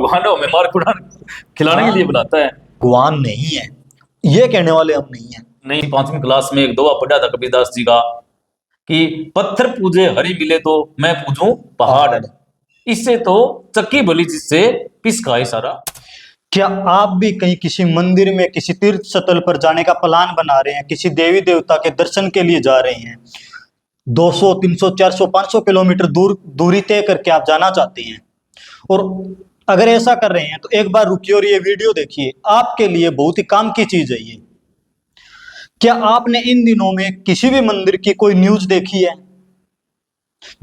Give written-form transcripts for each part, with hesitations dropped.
भगवान हमें मार खिलाने के लिए बुलाता है। भगवान नहीं है, ये कहने वाले हम नहीं है। नहीं, 5वीं क्लास में एक दोहा पढ़ा था कबीरदास जी का कि पत्थर पूजे हरि मिले तो मैं पूजूं पहाड़, इससे तो चक्की भली जिससे पिस खाए सारा। क्या आप भी कहीं किसी मंदिर में, किसी तीर्थ स्थल पर जाने का प्लान बना रहे हैं, किसी देवी देवता के दर्शन के लिए जा रहे हैं, 200, 300, 400, 500 किलोमीटर दूरी तय करके आप जाना चाहते हैं, और अगर ऐसा कर रहे हैं तो एक बार रुकिए और ये वीडियो देखिए, आपके लिए बहुत ही काम की चीज है ये। क्या आपने इन दिनों में किसी भी मंदिर की कोई न्यूज देखी है?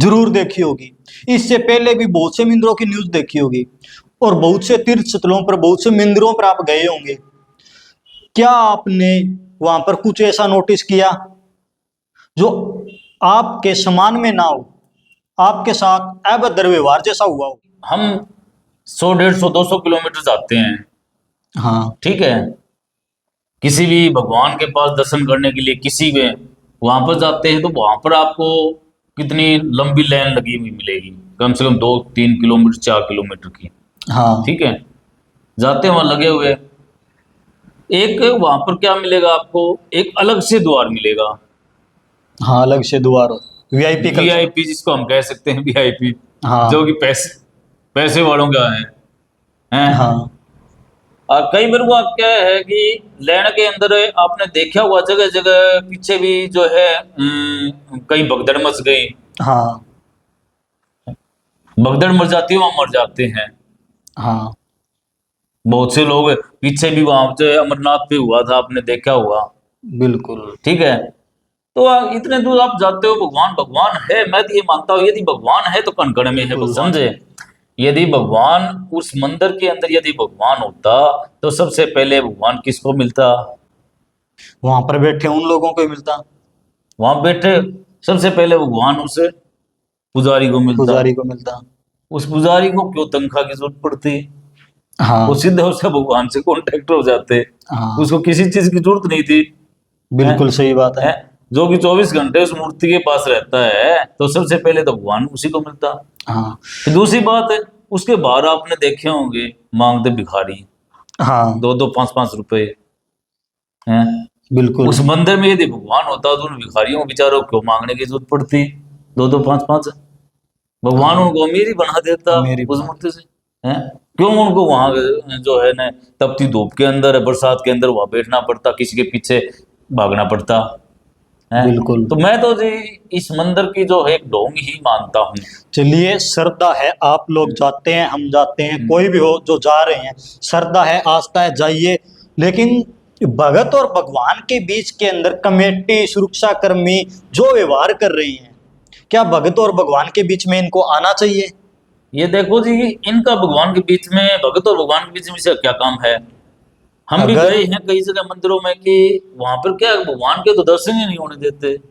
जरूर देखी होगी। इससे पहले भी बहुत से मंदिरों की न्यूज देखी होगी, और बहुत से तीर्थ स्थलों पर, बहुत से मंदिरों पर आप गए होंगे। क्या आपने वहां पर कुछ ऐसा नोटिस किया जो आपके समान में ना हो, आपके साथ अभद्र व्यवहार जैसा हुआ हो? हम 100, 150, 200 किलोमीटर जाते हैं, हाँ, ठीक है, किसी भी भगवान के पास दर्शन करने के लिए किसी में वहां पर जाते हैं, तो वहां पर आपको कितनी लंबी लाइन लगी हुई मिलेगी, कम से कम 2-3 किलोमीटर, 4 किलोमीटर की। हाँ, ठीक है, जाते हैं वहां लगे हुए, एक वहां पर क्या मिलेगा आपको, एक अलग से द्वार मिलेगा। हाँ, अलग से द्वार, वीआईपी कल्चर। वीआईपी जिसको हम कह सकते हैं, वीआईपी, हाँ, जो कि पैसे पैसे वालों का है। हाँ, और कई बार वो क्या है कि लैंड के अंदर आपने देखा हुआ जगह जगह पीछे भी जो है कई भगदड़ मच गई, हाँ, भगदड़ मच जाती है, वहां मर जाते हैं। हाँ, बहुत से लोग पीछे भी वहां से अमरनाथ पे हुआ था, आपने देखा हुआ। बिल्कुल। ठीक है, तो इतने दूर आप जाते हो, भगवान भगवान है, मैं तो ये मानता हूँ यदि भगवान है तो कण कण में है, बिल्कुल। बस समझे। यदि भगवान उस मंदिर के अंदर यदि भगवान होता तो सबसे पहले भगवान किसको मिलता? वहां पर बैठे उन लोगों को ही मिलता, वहां बैठे सबसे पहले भगवान उस पुजारी को मिलता। पुजारी को मिलता। उस पुजारी को क्यों तनख्वाह की जरूरत पड़ती? वो हाँ, सीधे उससे भगवान से कॉन्टेक्ट हो जाते, हाँ, उसको किसी चीज की जरूरत नहीं थी। बिल्कुल सही बात है। है जो कि 24 घंटे उस मूर्ति के पास रहता है, तो सबसे पहले तो भगवान उसी को मिलता। हाँ, फिर दूसरी बात है, उसके बाहर आपने देखे होंगे मांगते भिखारी, हाँ, 2-2, 5-5 रुपए हैं। बिल्कुल। उस मंदिर में यदि भगवान होता तो उन भिखारियों बेचारों को मांगने की जरूरत पड़ती, 2-2, 5-5। भगवान हाँ, उनको अमीर ही बना देता मेरी उस बात। मूर्ति से। हैं, क्यों उनको वहां जो है ना तपती धूप के अंदर, बरसात के अंदर वहां बैठना पड़ता, किसी के पीछे भागना पड़ता है? बिल्कुल। तो मैं तो जी इस मंदिर की जो है एक ढोंग ही मानता हूँ। चलिए, श्रद्धा है, आप लोग जाते हैं, हम जाते हैं, कोई भी हो जो जा रहे हैं, श्रद्धा है, आस्था है, जाइए। लेकिन भगत और भगवान के बीच के अंदर कमेटी, सुरक्षा कर्मी जो व्यवहार कर रही हैं, क्या भगत और भगवान के बीच में इनको आना चाहिए? ये देखो जी, इनका भगवान के बीच में, भगत और भगवान के बीच में से क्या काम है? हम भी अगर गए हैं कई जगह मंदिरों में कि वहां पर क्या भगवान के तो दर्शन ही नहीं होने देते कई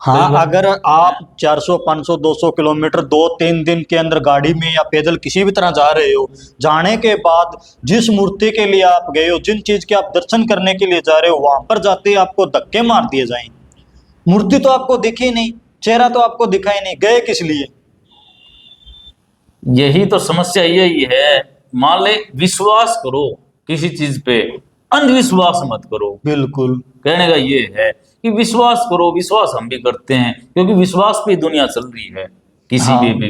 हाँ, बार। अगर आप 400, 500, 200 किलोमीटर 2-3 दिन के अंदर गाड़ी में या पैदल किसी भी तरह जा रहे हो, जाने के बाद जिस मूर्ति के लिए आप गए हो, जिन चीज के आप दर्शन करने के लिए जा रहे हो, वहां पर जाते ही आपको धक्के मार दिए जाएं, मूर्ति तो आपको दिखी नहीं, चेहरा तो आपको दिखाई नहीं, गए किस लिए? यही तो समस्या यही है। मान ले विश्वास करो किसी चीज पे, अंधविश्वास मत करो। बिल्कुल। कहने का ये है कि विश्वास करो, विश्वास हम भी करते हैं, क्योंकि विश्वास पे दुनिया चल रही है किसी पे हाँ, भी,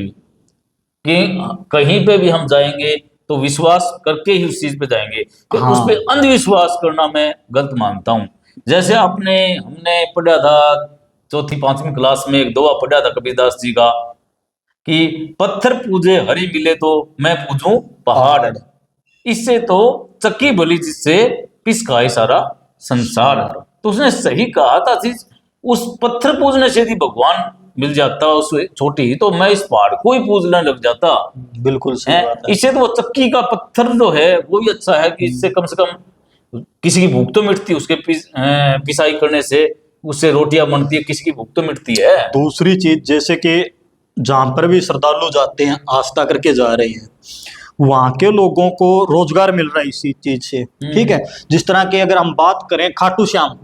कि कहीं पे भी हम जाएंगे तो विश्वास करके ही उस चीज पे जाएंगे, फिर उस पे हाँ, अंधविश्वास करना मैं गलत मानता हूँ। जैसे हमने पढ़ा था 4वीं 5वीं क्लास में, एक दोहा पढ़ा था कबीरदास जी का कि पत्थर पूजे हरि मिले तो मैं पूजूं पहाड़, पहाड़। इससे तो चक्की भली जिससे पिस खाए सारा संसार। तो उसने सही कहा था चीज, उस पत्थर पूजने से यदि भगवान मिल जाता उस छोटी ही, तो मैं इस पहाड़ को ही पूजने लग जाता बिल्कुल सही है। बात है। इससे तो वो चक्की का पत्थर जो है वो ही अच्छा है कि इससे कम से कम किसी की भूख तो मिटती है, उसके पिसाई करने से उससे रोटियां बनती है, किसी की भूख तो मिटती है। दूसरी चीज, जैसे कि जहां पर भी श्रद्धालु जाते हैं, आस्था करके जा रहे हैं, वहां के लोगों को रोजगार मिल रहा है इसी चीज से। ठीक है, जिस तरह की अगर हम बात करें खाटू श्याम,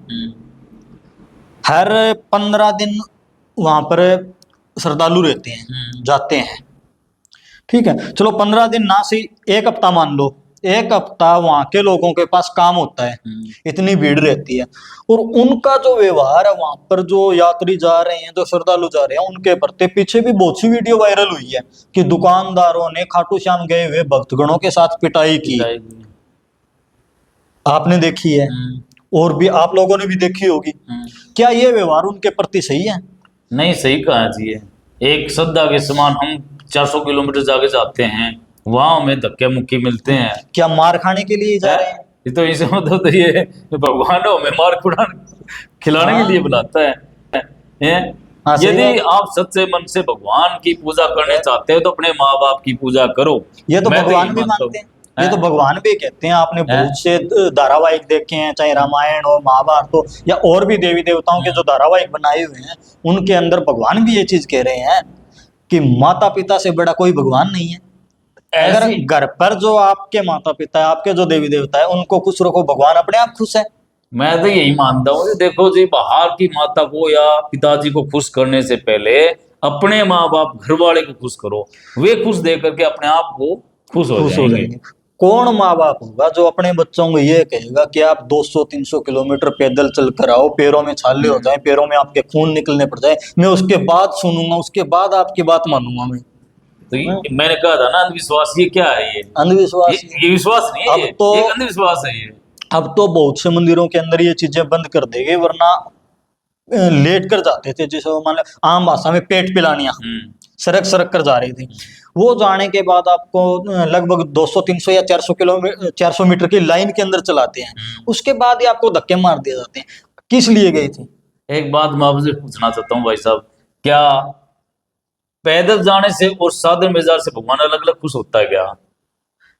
हर 15 दिन वहां पर श्रद्धालु रहते हैं, जाते हैं। ठीक है, चलो 15 दिन ना सही, एक हफ्ता मान लो, एक हफ्ता वहां के लोगों के पास काम होता है, इतनी भीड़ रहती है, और उनका जो व्यवहार है वहां पर, जो यात्री जा रहे हैं, जो श्रद्धालु जा रहे हैं, उनके प्रति पीछे भी बहुत सी वीडियो वायरल हुई है कि दुकानदारों ने खाटू श्याम गए हुए भक्तगणों के साथ पिटाई की, आपने देखी है, और भी आप लोगों ने भी देखी होगी। क्या ये व्यवहार उनके प्रति सही है? नहीं, सही कहा चाहिए। एक श्रद्धा के समान हम 400 किलोमीटर जाके जाते हैं, वहां हमें धक्के मुक्की मिलते हैं। क्या मार खाने के लिए जा रहे हैं? ये तो इसे मतलब तो ये भगवान हमें मार खिलाने के लिए बुलाता है? हाँ, सही यदि बात। आप सच्चे मन से भगवान की पूजा करने चाहते हो तो अपने माँ बाप की पूजा करो। ये तो मैं भगवान यही भी मानता मानते हूँ। हैं, ये तो भगवान भी कहते हैं। आपने बहुत से धारावाहिक देखे हैं, चाहे रामायण हो, महाभारत हो, या और भी देवी देवताओं के जो धारावाहिक बनाए हुए हैं, उनके अंदर भगवान भी ये चीज कह रहे हैं कि माता पिता से बड़ा कोई भगवान नहीं है। अगर ऐसी घर पर जो आपके माता पिता है, आपके जो देवी देवता है, उनको खुश रखो, भगवान अपने आप खुश है। मैं तो यही मानता हूँ। देखो जी, बाहर की माता को या पिताजी को खुश करने से पहले अपने माँ बाप घर वाले को खुश करो, वे खुश देख करके अपने आप को खुश हो खुश हो जाएंगे। जाएंगे। कौन माँ बाप होगा जो अपने बच्चों को ये कहेगा कि आप 200-300 किलोमीटर पैदल चल कर आओ, पैरों में छाले हो जाए, पैरों में आपके खून निकलने पड़ जाए, मैं उसके बाद सुनूंगा, उसके बाद आपकी बात मानूंगा मैं। तो मैंने कहा था ना, अंधविश्वास। ये क्या है? ये अंधविश्वास। ये विश्वास नहीं है, अब ये तो एक अंधविश्वास है ये। अब तो बहुत से मंदिरों के अंदर ये चीजें बंद कर देंगे, वरना लेट कर जाते थे, जैसे वो मान लो आम भाषा में पेट पिलानिया, सरक सरक कर जा रही थी। वो जाने के बाद आपको लगभग 200-300 या 400 मीटर की लाइन के अंदर चलाते हैं, उसके बाद ही आपको धक्के मार दिए जाते हैं। किस लिए गई थी? एक बात मैं आपसे पूछना चाहता हूँ भाई साहब, क्या पैदल जाने से और साधन में जाने से भगवान अलग अलग खुश होता है क्या?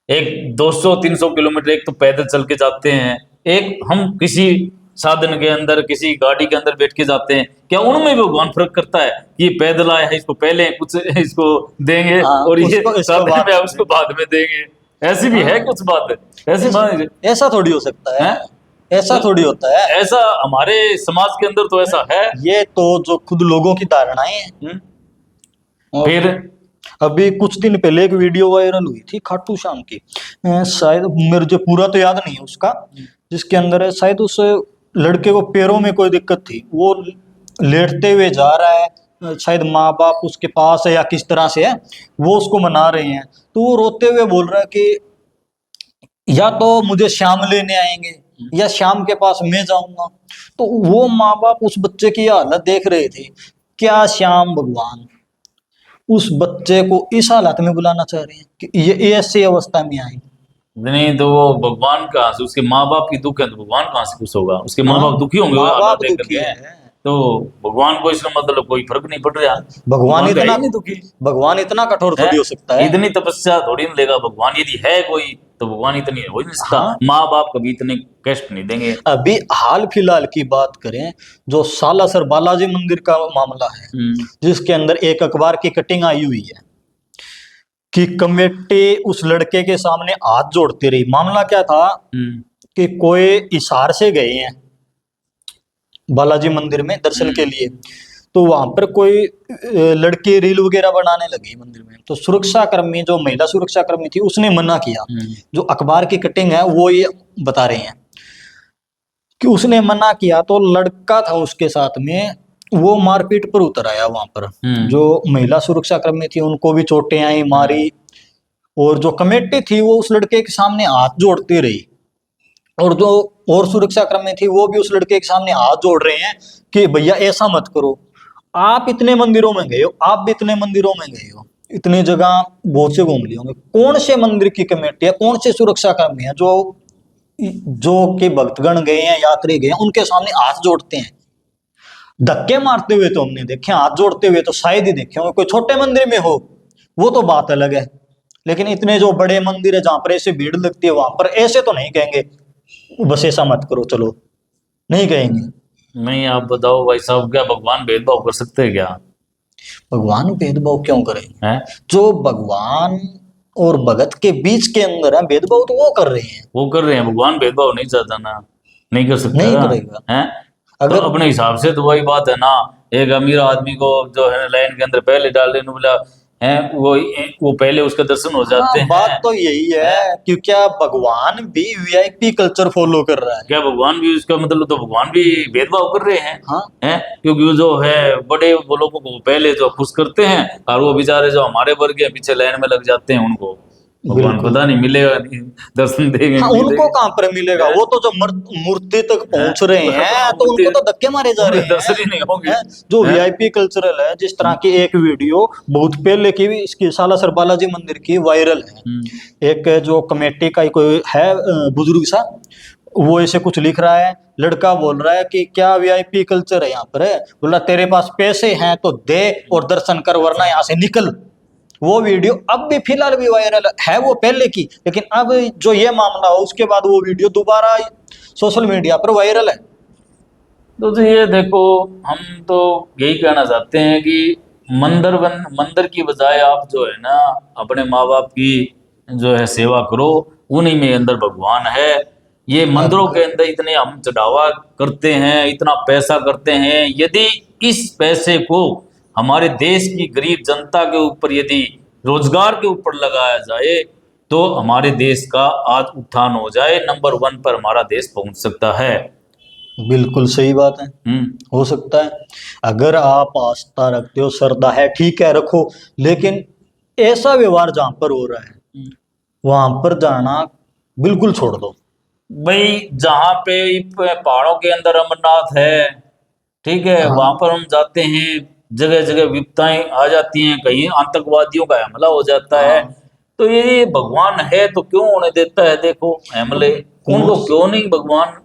एक 200-300 किलोमीटर एक तो पैदल चल के जाते हैं, एक हम किसी साधन के अंदर, किसी गाड़ी के अंदर बैठ के जाते हैं। क्या उनमें भी भगवान फर्क करता है कि ये पैदल आया है, इसको पहले कुछ इसको देंगे और ये इसको साधन बाद में है, उसको बाद में देंगे? ऐसी भी है कुछ बात? ऐसी मान ऐसा थोड़ी हो सकता है, ऐसा थोड़ी होता है। ऐसा हमारे समाज के अंदर तो ऐसा है। ये तो जो खुद लोगों की धारणाएं हैं। फिर अभी कुछ दिन पहले एक वीडियो वायरल हुई थी खाटू श्याम की, शायद मेरे जो पूरा तो याद नहीं है उसका, जिसके अंदर है शायद उस लड़के को पैरों में कोई दिक्कत थी, वो लेटते हुए जा रहा है, शायद माँ बाप उसके पास है या किस तरह से है, वो उसको मना रहे हैं, तो वो रोते हुए बोल रहा है कि या तो मुझे श्याम लेने आएंगे या श्याम के पास मैं जाऊंगा। तो वो माँ बाप उस बच्चे की हालत देख रहे थे, क्या श्याम भगवान उस बच्चे को इस हालत में बुलाना चाह रहे हैं कि ये ऐसी अवस्था में आई? नहीं तो वो भगवान कहाँ से, उसके माँ बाप की दुख है तो भगवान कहाँ से खुश होगा? उसके माँ बाप दुखी होंगे वो माँ हालत बाप देख दुखी करके। है। तो भगवान को इसका मतलब कोई फर्क नहीं पड़ रहा। भगवान का इतना ही नहीं दुखी भगवान इतना कठोर है? थोड़ी हो सकता है। इतनी तपस्या थोड़ी नहीं लेगा भगवान। यदि है कोई तो भगवान इतनी हो ही नहीं सकता। हाँ। माँ बाप कभी इतने कष्ट नहीं देंगे। अभी हाल फिलहाल की बात करें, जो सालासर बालाजी मंदिर का मामला है, जिसके अंदर एक अखबार की कटिंग आई हुई है कि कमेटी उस लड़के के सामने हाथ जोड़ती रही। मामला क्या था कि कोई इशार से गए हैं बालाजी मंदिर में दर्शन के लिए, तो वहां पर कोई लड़की रील वगैरह बनाने लगी मंदिर में, तो सुरक्षा कर्मी, जो महिला सुरक्षा कर्मी थी, उसने मना किया। जो अखबार की कटिंग है वो ये बता रहे हैं कि उसने मना किया, तो लड़का था उसके साथ में, वो मारपीट पर उतर आया वहां पर। जो महिला सुरक्षा कर्मी थी उनको भी चोटें आई, मारी, और जो कमेटी थी वो उस लड़के के सामने हाथ जोड़ती रही, और जो और सुरक्षा कर्मी थी वो भी उस लड़के के सामने हाथ जोड़ रहे हैं कि भैया ऐसा मत करो, आप इतने मंदिरों में गए हो, आप भी इतने मंदिरों में गए हो, इतनी जगह बहुत से घूम लिए होंगे, कौन से मंदिर की कमेटी है, कौन से सुरक्षा कर्मी है जो कि भक्तगण गए हैं, यात्री गए हैं, उनके सामने हाथ जोड़ते हैं? धक्के मारते हुए तो हमने देखे, हाथ जोड़ते हुए तो शायद ही देखे होंगे। कोई छोटे मंदिर में हो वो तो बात अलग है, लेकिन इतने जो बड़े मंदिर है जहां पर ऐसे भीड़ लगती है, वहां पर ऐसे तो नहीं कहेंगे बस ऐसा मत करो, चलो नहीं कहेंगे। नहीं, आप बताओ भाई साहब, क्या भगवान भेदभाव कर सकते हैं क्या? भगवान भेदभाव क्यों करेंगे? है? जो भगवान और भगत के बीच के अंदर है भेदभाव, तो वो कर रहे हैं। वो कर रहे हैं। भगवान भेदभाव नहीं चाहता ना, नहीं कर सकता नहीं ना। करेगा। है? अगर तो अपने हिसाब से तो वही बात है ना। एक अमीर आदमी को जो है लाइन के अंदर पहले डाल देने बोला, हैं वो पहले उसके दर्शन हो जाते हैं। बात तो यही है कि क्या भगवान भी वीआईपी कल्चर फॉलो कर रहा है? क्या भगवान भी उसका मतलब तो भगवान भी भेदभाव कर रहे हैं? हाँ, हैं क्योंकि वो जो है बड़े वो लोगों को पहले जो खुश करते हैं और वो बेचारे जो हमारे वर्ग के पीछे लाइन में लग जाते हैं उनको भगवान बिल्कुल। पता नहीं मिलेगा नहीं, दर्शन देंगे हाँ, नहीं उनको देंगे। कहाँ पर मिलेगा? वो तो जो मूर्ति तक पहुंच रहे हैं तो उनको तो धक्के मारे जा रहे दर्शन ही हैं। नहीं होंगे। हैं? जो हैं? वीआईपी कल्चरल है, जिस तरह की एक वीडियो बहुत पहले की भी इसकी सालासर बालाजी मंदिर की वायरल है। एक जो कमेटी का ही कोई है बुजुर्ग सा, वो ऐसे कुछ लिख रहा है, लड़का बोल रहा है कि क्या वीआईपी कल्चर है यहाँ पर? है बोला तेरे पास पैसे हैं तो दे और दर्शन कर, वरना यहाँ से निकल। वो वीडियो अब भी फिलहाल भी वायरल है, वो पहले की, लेकिन अब जो ये मामला हो उसके बाद वो वीडियो दोबारा सोशल मीडिया पर वायरल है। तो ये देखो, हम तो यही कहना चाहते हैं कि मंदिर की बजाय आप जो है ना अपने माँ बाप की जो है सेवा करो, उन्हीं में अंदर भगवान है। ये मंदिरों के अंदर इतने हम चढ़ावा करते हैं, इतना पैसा करते हैं, यदि इस पैसे को हमारे देश की गरीब जनता के ऊपर यदि रोजगार के ऊपर लगाया जाए तो हमारे देश का आज उत्थान हो जाए, नंबर 1 पर हमारा देश पहुंच सकता है। बिल्कुल सही बात है, हो सकता है। अगर आप आस्था रखते हो, श्रद्धा है, ठीक है रखो, लेकिन ऐसा व्यवहार जहां पर हो रहा है वहां पर जाना बिल्कुल छोड़ दो। भाई जहाँ पे पहाड़ों के अंदर अमरनाथ है, ठीक है, हाँ। वहां पर हम जाते हैं, जगह जगह विपत्ताएं आ जाती हैं, कहीं आतंकवादियों का हमला हो जाता है, हाँ। तो ये भगवान है तो क्यों होने देता है? देखो हमले उनको क्यों नहीं भगवान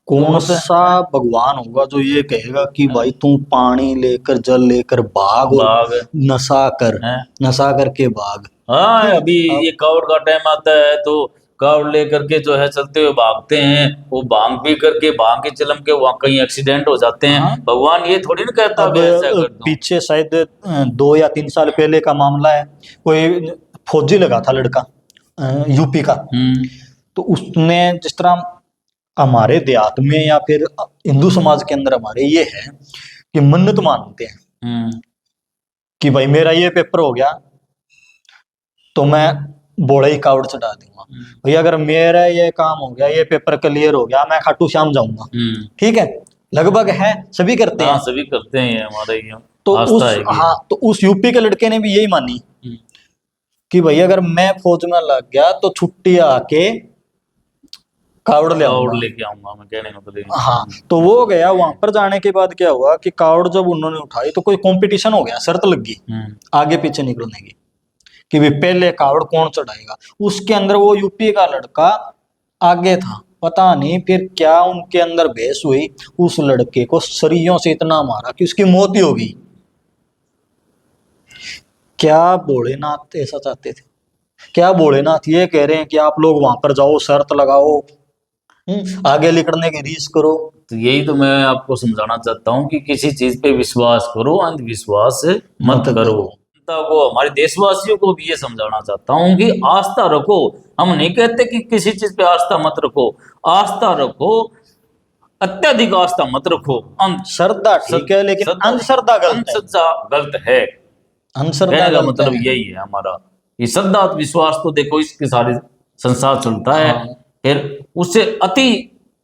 कौन होता सा है? भगवान होगा जो ये कहेगा कि भाई तू पानी लेकर जल लेकर भाग और बाघ नशा कर, है। नशा करके भाग। हाँ, ठीक, अभी अब ये कावड़ का टाइम आता है तो कावड़ लेकर के जो है चलते हुए भागते हैं, वो भांग पी करके भांग के चिलम के वहां कहीं एक्सीडेंट हो जाते हैं। हाँ, भगवान ये थोड़ी ना कहता अब भी ऐसा कर दो। पीछे शायद 2 या 3 साल पहले का मामला है, कोई फौजी लगा था लड़का यूपी का। तो उसने जिस तरह हमारे देहात में या फिर हिंदू समाज के अंदर हमारे ये है कि मन्नत मानते हैं कि भाई मेरा ये पेपर हो गया तो मैं बोड़ा ही कावड़ चढ़ा दूंगा, भैया अगर मेरा ये काम हो गया, ये पेपर क्लियर हो गया, मैं खाटू श्याम जाऊंगा। ठीक है, लगभग है, सभी करते हाँ हैं। सभी करते हैं, ये हमारे ये तो आस्था है कि हाँ, तो उस यूपी के लड़के ने भी यही मानी कि भैया अगर मैं फौज में लग गया तो छुट्टी आके कावड़ ले कावड़ आऊंगा। लेके आऊंगा मैं, कहने का मतलब ये। हाँ, तो वो गया, वहां पर जाने के बाद क्या हुआ कि कावड़ जब उन्होंने उठाई तो कोई कंपटीशन हो गया, शर्त लग गई आगे पीछे निकलने की कि भाई पहले कावड़ कौन चढ़ाएगा। उसके अंदर वो यूपी का लड़का आगे था, पता नहीं फिर क्या उनके अंदर बहस हुई, उस लड़के को सरियों से इतना मारा कि उसकी मौत ही हो गई। क्या भोलेनाथ ऐसा चाहते थे? क्या भोलेनाथ ये कह रहे हैं कि आप लोग वहां पर जाओ, शर्त लगाओ, आगे निकलने की रीस करो? तो यही तो मैं आपको समझाना चाहता हूँ कि किसी चीज पे विश्वास करो, अंधविश्वास मत करो। जनता को, हमारे देशवासियों को भी ये समझाना चाहता हूँ कि आस्था रखो। हम नहीं कहते कि किसी चीज पे आस्था मत रखो, आस्था रखो, अत्यधिक आस्था मत रखो। श्रद्धा ठीक है, लेकिन अंधश्रद्धा गलत है। अंधश्रद्धा गलत है, अंधश्रद्धा कहने का गलत मतलब है। यही है हमारा। ये श्रद्धा विश्वास तो देखो इसके सारे संसार चलता है, हाँ। फिर उससे अति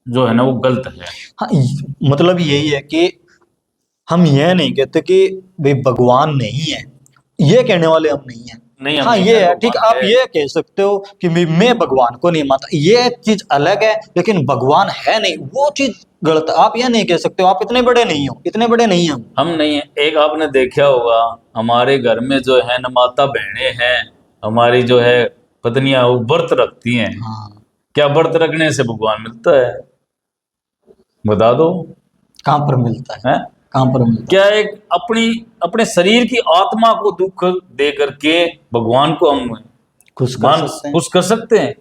जो है ना वो गलत है। हाँ, मतलब यही है कि हम यह नहीं कहते कि भाई भगवान नहीं है, ये कहने वाले हम नहीं है। नहीं, हम हाँ नहीं ये कहते है, ठीक, भगवान आप है। ये कह सकते हो कि मैं भगवान को नहीं मानता, ये चीज अलग है, लेकिन भगवान है नहीं वो चीज गलत है। आप ये नहीं कह सकते हो आप इतने बड़े नहीं हो, इतने बड़े नहीं हम। हम नहीं है। एक आपने देखा होगा हमारे घर में जो है न माता बहनें हैं, हमारी जो है पत्नियां, वो व्रत रखती हैं। हाँ, क्या व्रत रखने से भगवान मिलता है? बता दो। कहाँ पर मिलता है? हैं? कहाँ पर मिलता क्या एक अपनी अपने शरीर की आत्मा को दुख दे करके भगवान को हम है? खुश कर सकते हैं? खुश कर सकते हैं?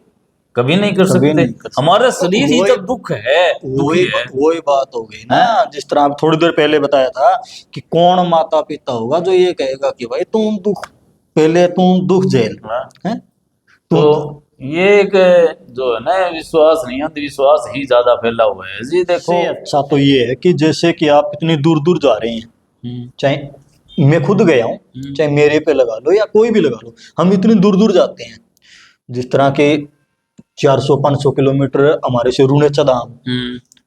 कभी नहीं कर कभी सकते। नहीं कर सकते। हमारा शरीर ही जब दुख है, दुखी है। वही बात हो गई ना, जिस तरह आप थोड़ी देर पहले बताया था कि कौन माता पिता होगा जो ये कहेगा कि भाई तुम दुख, पहले तुम दुख झेल, हाँ। हैं? तो ये एक जो है ना विश्वास नहीं, अंधविश्वास ही ज्यादा फैला हुआ है जी। देखो से अच्छा तो ये है कि जैसे कि आप इतनी दूर दूर जा रहे हैं, चाहे मैं खुद गया हूँ, चाहे मेरे पे लगा लो या कोई भी लगा लो, हम इतनी दूर दूर जाते हैं। जिस तरह के 400-500 किलोमीटर हमारे से रूणेचा धाम,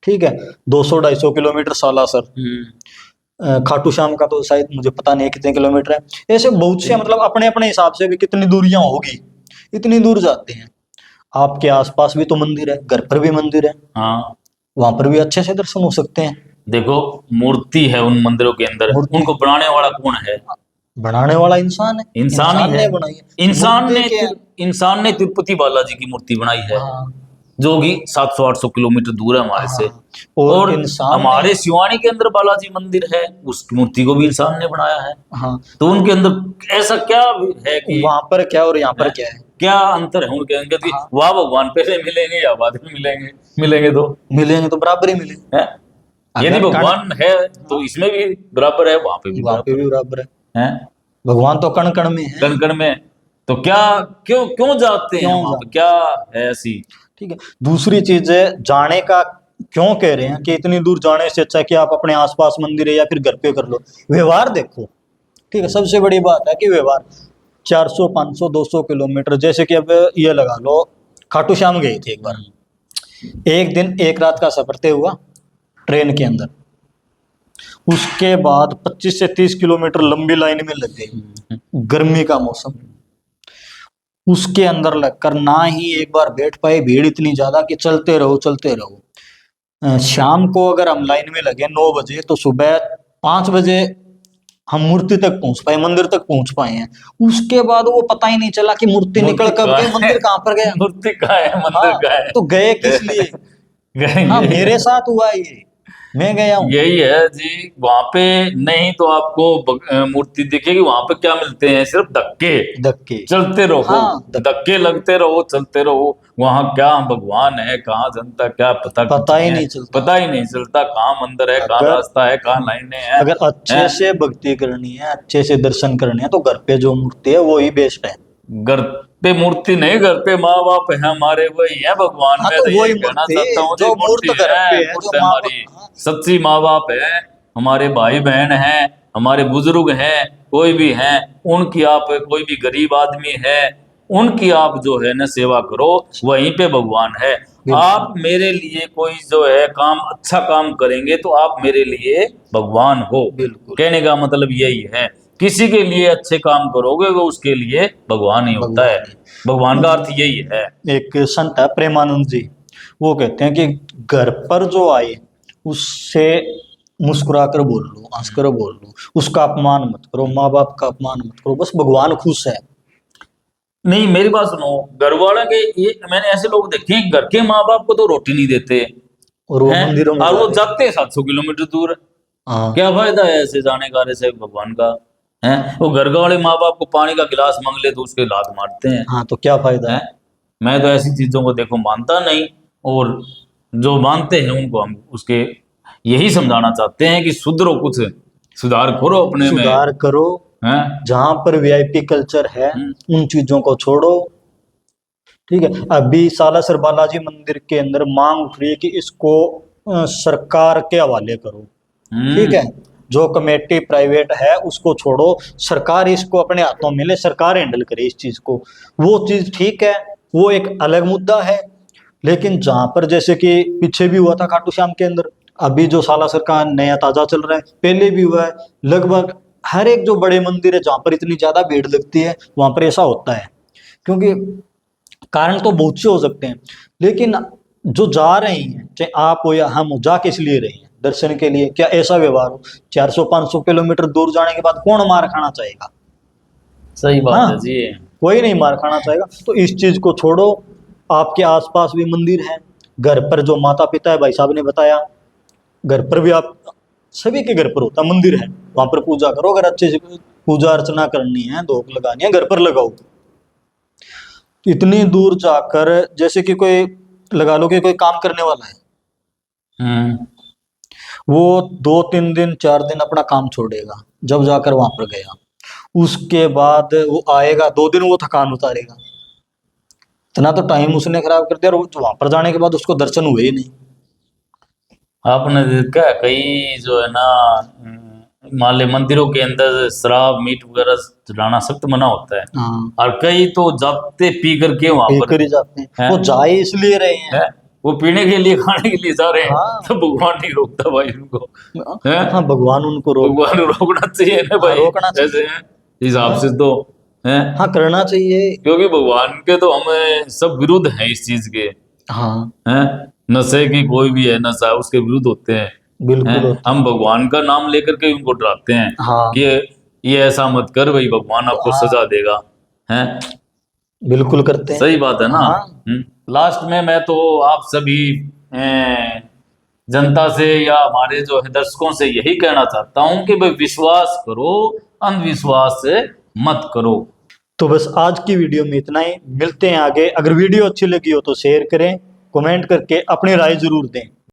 ठीक है, 200-250 किलोमीटर सालासर, खाटू श्याम का तो शायद मुझे पता नहीं कितने किलोमीटर है। ऐसे बहुत से मतलब अपने अपने हिसाब से भी कितनी दूरियां होगी, इतनी दूर जाते हैं। आपके आसपास भी तो मंदिर है, घर पर भी मंदिर है, हाँ वहां पर भी अच्छे से दर्शन हो सकते हैं। देखो, मूर्ति है उन मंदिरों के अंदर, मूर्ति। उनको बनाने वाला कौन है? बनाने वाला इंसान है, इंसान ही है। ने बनाई है। इंसान मूर्ति ने क्या है? इंसान ने तिरुपति बालाजी की मूर्ति बनाई है, हाँ, जो कि 700-800 किलोमीटर दूर है हमारे से। हाँ, और इंसान हमारे ने, सिवानी के अंदर बालाजी मंदिर है, उस मूर्ति को भी इंसान ने बनाया है। हाँ, तो उनके अंदर ऐसा क्या है कि वहां पर क्या और यहाँ पर क्या है? क्या अंतर है उनके अंदर कि हाँ, वह भगवान पहले मिलेंगे या बाद में मिलेंगे? मिलेंगे तो मिलेंगे तो बराबर ही मिले। है। यदि अगर भगवान है तो इसमें भी बराबर है, वहां पे भी वहां पे बराबर भी बराबर है। है। भगवान तो कण कण में है। कण कण में। तो क्या, क्यों क्यों जाते हैं क्यों वहां पे, जाते? क्या है ऐसी? ठीक है, दूसरी चीज है जाने का क्यों कह रहे हैं कि इतनी दूर जाने से अच्छा है कि आप अपने आसपास मंदिर है या फिर घर पे कर लो। व्यवहार देखो, ठीक है, सबसे बड़ी बात है कि व्यवहार 400, 500, 200 किलोमीटर, जैसे कि अब ये लगा लो, खाटू श्याम गए थे एक बार, एक दिन एक रात का सफर तय हुआ ट्रेन के अंदर। उसके बाद 25 से 30 किलोमीटर लंबी लाइन में लग गई, गर्मी का मौसम, उसके अंदर लगकर ना ही एक बार बैठ पाए, भीड़ इतनी ज्यादा कि चलते रहो चलते रहो। शाम को अगर हम लाइन में लगे 9 बजे, तो सुबह 5 बजे हम मूर्ति तक पहुंच पाए, मंदिर तक पहुंच पाए हैं। उसके बाद वो पता ही नहीं चला कि मूर्ति निकल मूर्ति कब कहाँ गई, है? मंदिर कहाँ पर गया। मूर्ति कहाँ है, मंदिर हाँ, कहाँ है? तो गए किस लिए? गए हाँ, यही मेरे है। साथ हुआ ये, मैं गया हूँ। यही है जी। वहां पे नहीं तो आपको मूर्ति दिखेगी, वहां पे क्या मिलते हैं? सिर्फ धक्के। धक्के। चलते रहो, हाँ, धक्के लगते रहो, चलते रहो। वहां क्या भगवान है, कहाँ जनता, क्या पता कुछ पता नहीं ही है। नहीं चलता। पता ही नहीं चलता कहाँ मंदिर है, कहाँ अगर रास्ता है, कहाँ लाइनें हैं। अगर अच्छे हैं? से भक्ति करनी है, अच्छे से दर्शन करने हैं, तो घर पे जो मूर्ति है वो ही बेस्ट है। घर पे मूर्ति नहीं, घर पे माँ बाप है हमारे, वही है भगवान। हाँ, मैं तो तो वही यही कहना मूर्ति, चाहता हूँ जी, जो मूर्त मूर्ति घर पे है, है, मूर्त जो है माँ हमारी। बाप, हाँ, सच्ची माँ बाप है, हमारे भाई बहन हैं, हमारे बुजुर्ग हैं, कोई भी हैं, उनकी आप, कोई भी गरीब आदमी है, उनकी आप जो है ना सेवा करो, वहीं पे भगवान है। बिल्कुल। आप मेरे लिए कोई जो है काम, अच्छा काम करेंगे तो आप मेरे लिए भगवान हो। बिल्कुल। कहने का मतलब यही है, किसी के लिए अच्छे काम करोगे वो उसके लिए भगवान ही होता है। भगवान ही। भगवान का अर्थ यही है। एक संत है प्रेमानंद जी, वो कहते हैं कि घर पर जो आए उससे मुस्कुरा कर बोल लो, हंस कर बोल लो, उसका अपमान मत करो, माँ बाप का अपमान मत करो, बस भगवान खुश है। नहीं, मेरी बात सुनो, घर वालों के ये मैंने ऐसे लोग देखे हैं, घर के माँ बाप को तो रोटी नहीं देते और वो हैं, मंदिरों में और जा वो रहे हैं। जाते हैं 700 किलोमीटर दूर। हाँ, क्या फायदा है ऐसे जाने का, ऐसे भगवान का? है वो घर वाले माँ बाप को पानी का गिलास मांग ले तो उसके लात मारते हैं। हाँ, तो क्या फायदा हैं? है? मैं तो ऐसी चीजों को देखो मानता नहीं। और जो मानते हैं उनको हम उसके यही समझाना चाहते हैं कि सुधरो, कुछ सुधार करो अपने में। सुधार करो, हैं? जहां पर वीआईपी कल्चर है हम्म। उन चीजों को छोड़ो। ठीक है, अभी सालासर बालाजी मंदिर के अंदर मांग उठ रही है कि इसको सरकार के हवाले करो। ठीक हम्म। है, जो कमेटी प्राइवेट है उसको छोड़ो, सरकार इसको अपने हाथों में ले, सरकार हैंडल करे इस चीज को। वो चीज ठीक है, वो एक अलग मुद्दा है। लेकिन जहां पर जैसे कि पीछे भी हुआ था खाटू श्याम के अंदर, अभी जो सालासर का नया ताजा चल रहा है, पहले भी हुआ है, लगभग हर एक जो बड़े मंदिर है जहां पर इतनी ज्यादा भीड़ लगती है वहां पर ऐसा होता है। क्योंकि कारण तो बहुत से हो सकते हैं, लेकिन जो जा रहे हैं, चाहे आप हो या हम हो, जा किस लिए रहे हैं? दर्शन के लिए। क्या ऐसा व्यवहार हो? 400-500 किलोमीटर दूर जाने के बाद कौन मार खाना चाहेगा? सही बात है हाँ, जी। कोई नहीं मार खाना चाहेगा। तो इस चीज को छोड़ो। आपके आसपास भी मंदिर है, घर पर जो माता पिता है, भाई साहब ने बताया, घर पर भी आप, सभी के घर पर होता मंदिर है, वहां पर पूजा करो। अगर अच्छे से पूजा अर्चना करनी है, धूप लगानी है, घर पर लगाओ। इतनी दूर जाकर, जैसे कि कोई लगा लो कि कोई काम करने वाला है, हम्म। वो 2-3 दिन 4 दिन अपना काम छोड़ेगा, जब जाकर वहां पर गया, उसके बाद वो आएगा 2 दिन, वो थकान उतारेगा। इतना तो टाइम उसने खराब कर दिया, और वहां पर जाने के बाद उसको दर्शन हुए ही नहीं। आपने देखा है, कई जो है ना मान ले मंदिरों के अंदर शराब मीट वगैरह चलाना सख्त मना होता है, हाँ, और कई तो जाते पी करके वहां पी पर कर ही जाते हैं, हैं? वो जा ही इसलिए रहे हैं। है, वो पीने के लिए खाने के लिए जा रहे हैं, हाँ। तो भगवान नहीं रोकता भाई उनको, है? हाँ, भगवान उनको रोक, भगवान रोकना चाहिए ना हाँ, भाई, रोकना चाहिए। ऐसे हैं हिसाब से तो, है? हाँ, करना चाहिए। क्योंकि भगवान के तो हमें सब विरुद्ध हैं इस चीज के, हाँ, हैं? नशे की कोई भी है नशा उसके विरुद्ध होते हैं, बिल्कुल हैं? होता है। हम भगवान का नाम लेकर के उनको डराते हैं हाँ, कि ये ऐसा मत कर भाई, भगवान आपको हाँ, सजा देगा, हैं? बिल्कुल करते हैं। सही बात है ना। हाँ, लास्ट में मैं तो आप सभी जनता से या हमारे जो है दर्शकों से यही कहना चाहता हूं कि भाई विश्वास करो, अंधविश्वास से मत करो। तो बस आज की वीडियो में इतना ही, मिलते हैं आगे। अगर वीडियो अच्छी लगी हो तो शेयर करें, कमेंट करके अपनी राय जरूर दें।